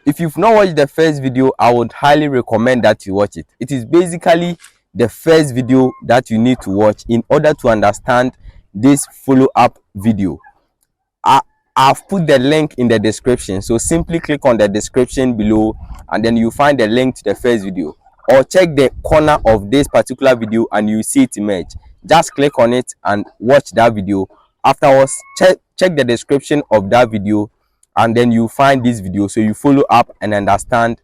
If you've not watched the first video, I would highly recommend that you watch it. It is basically the first video that you need to watch in order to understand this follow-up video. I've put the link in the description, so simply click on the description below and then you find the link to the first video, or check the corner of this particular video and you see it emerge. Just click on it and watch that video. Afterwards, check the description of that video and then you find this video, so you follow up and understand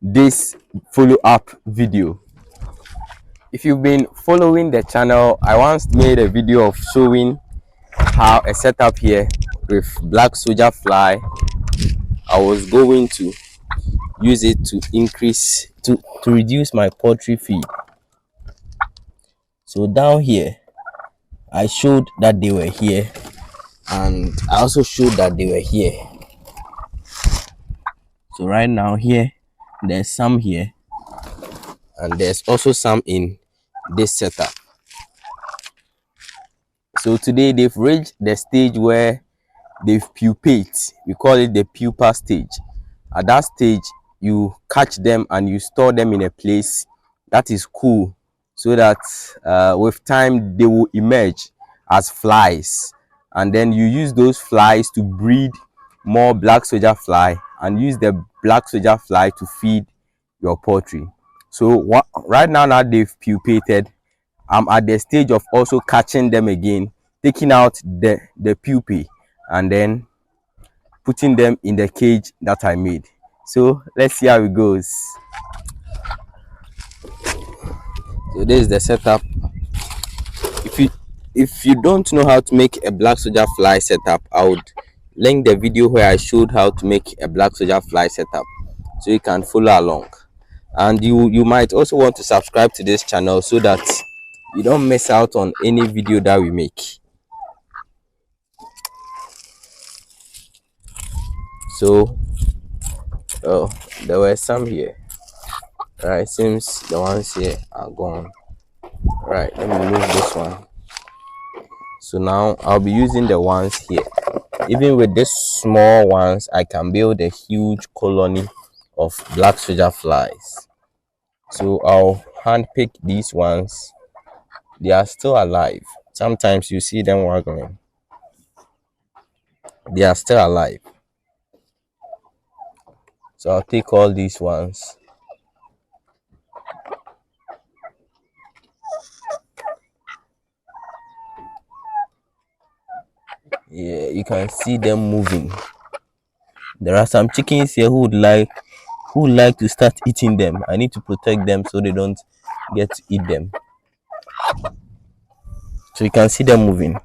this follow-up video. If you've been following the channel, I once made a video of showing how a setup here with black soldier fly. I was going to use it to increase to reduce my poultry feed. So down here I showed that they were here, and I also showed that they were here. So right now here there's some here and there's also some in this setup. So today they've reached the stage where they've pupate. We call it the pupa stage. At that stage you catch them and you store them in a place that is cool, so that with time they will emerge as flies, and then you use those flies to breed more black soldier fly and use the black soldier fly to feed your poultry. So right now that they've pupated, I'm at the stage of also catching them again, taking out the pupae and then putting them in the cage that I made. So let's see how it goes. So this is the setup. If you don't know how to make a black soldier fly setup, I would link the video where I showed how to make a black soldier fly setup, so you can follow along. And you might also want to subscribe to this channel so that you don't miss out on any video that we make. So there were some here. Right, seems the ones here are gone. Right, let me move this one. So now I'll be using the ones here. Even with these small ones, I can build a huge colony of black soldier flies. So I'll handpick these ones. They are still alive. Sometimes you see them waggling. They are still alive. So I'll take all these ones. Yeah, you can see them moving. There are some chickens here who would like to start eating them. I need to protect them so they don't get to eat them. So you can see them moving.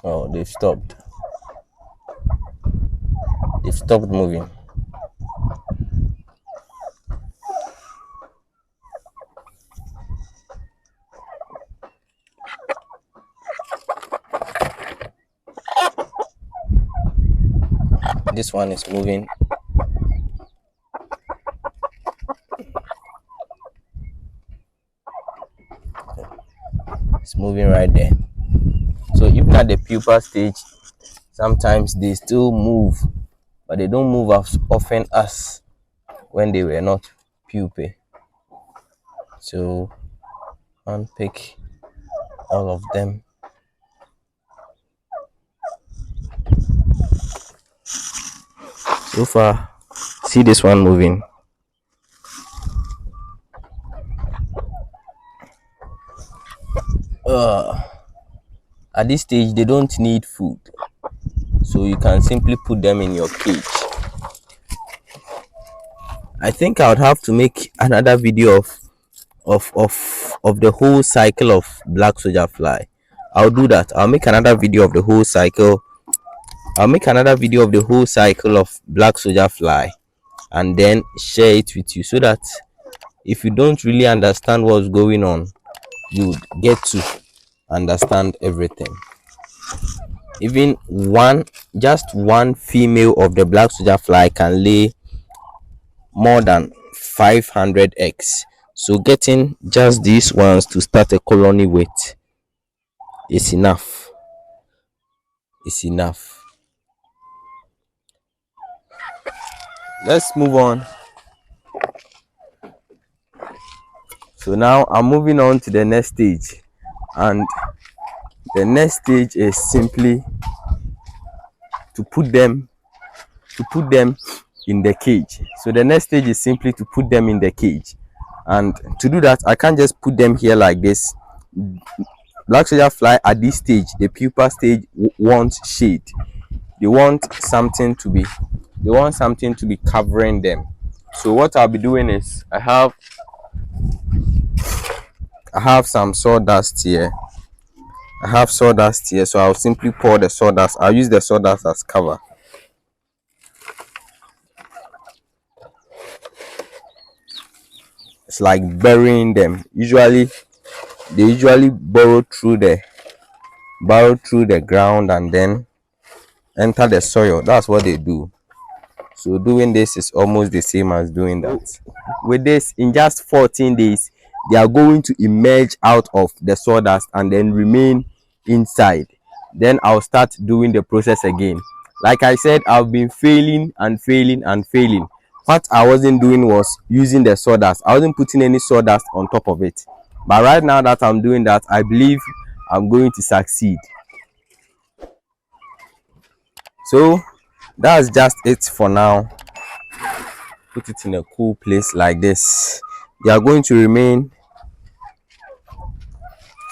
Oh, they've stopped. They've stopped moving. This one is moving. It's moving right there. So even at the pupa stage, sometimes they still move, but they don't move as often as when they were not pupae. So unpick all of them. So far, see this one moving. At this stage they don't need food, so you can simply put them in your cage. I think I would have to make another video of the whole cycle of black soldier fly. I'll do that. I'll make another video of the whole cycle. I'll make another video of the whole cycle of black soldier fly and then share it with you, so that if you don't really understand what's going on, you get to understand everything. Even just one female of the black soldier fly can lay more than 500 eggs. So getting just these ones to start a colony with is enough. It's enough. let's move on. So now I'm moving on to the next stage, and the next stage is simply to put them in the cage. So the next stage is simply to put them in the cage, and to do that I can't just put them here like this. Black soldier fly at this stage, the pupa stage, wants shade. They want something to be covering them. So what I'll be doing is I have some sawdust here. So I'll simply pour the sawdust. I'll use the sawdust as cover. It's like burying them. They usually burrow through the ground and then enter the soil. That's what they do. So doing this is almost the same as doing that. With this, in just 14 days, they are going to emerge out of the sawdust and then remain inside. Then I'll start doing the process again. Like I said, I've been failing. What I wasn't doing was using the sawdust. I wasn't putting any sawdust on top of it. But right now that I'm doing that, I believe I'm going to succeed. So that's just it for now. Put it in a cool place like this. They are going to remain.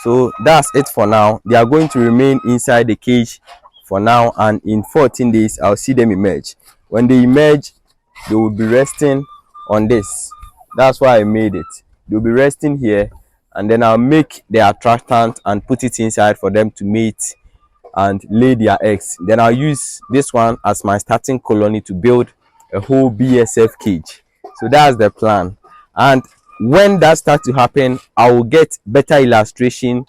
So that's it for now. They are going to remain inside the cage for now, and in 14 days I'll see them emerge. When they emerge, they will be resting on this. That's why I made it. They'll be resting here, and then I'll make the attractant and put it inside for them to mate and lay their eggs. Then I'll use this one as my starting colony to build a whole BSF cage. So that's the plan. And when that starts to happen, I will get better illustrative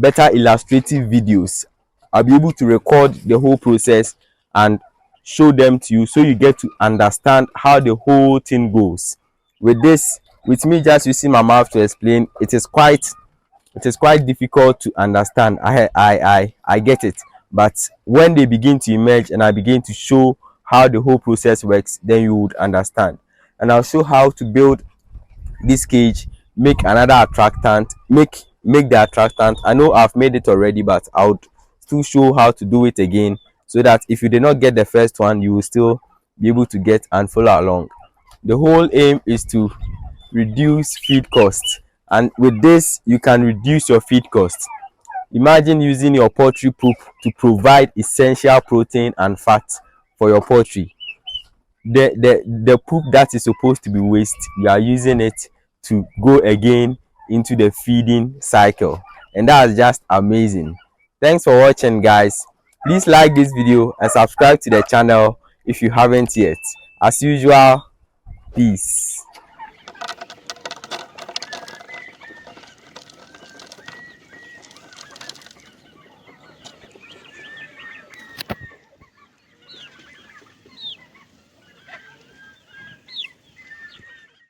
videos. I'll be able to record the whole process and show them to you, so you get to understand how the whole thing goes. With me just using my mouth to explain, it is quite difficult to understand. I get it, but when they begin to emerge and I begin to show how the whole process works, then you would understand. And I'll show how to build this cage, make another attractant, make the attractant. I know I've made it already, but I would still show how to do it again, so that if you did not get the first one, you will still be able to get and follow along. The whole aim is to reduce feed costs, and with this you can reduce your feed costs. Imagine using your poultry poop to provide essential protein and fat for your poultry. The poop that is supposed to be waste, you are using it to go again into the feeding cycle, and that's just amazing. Thanks for watching, guys. Please like this video and subscribe to the channel if you haven't yet. As usual, peace.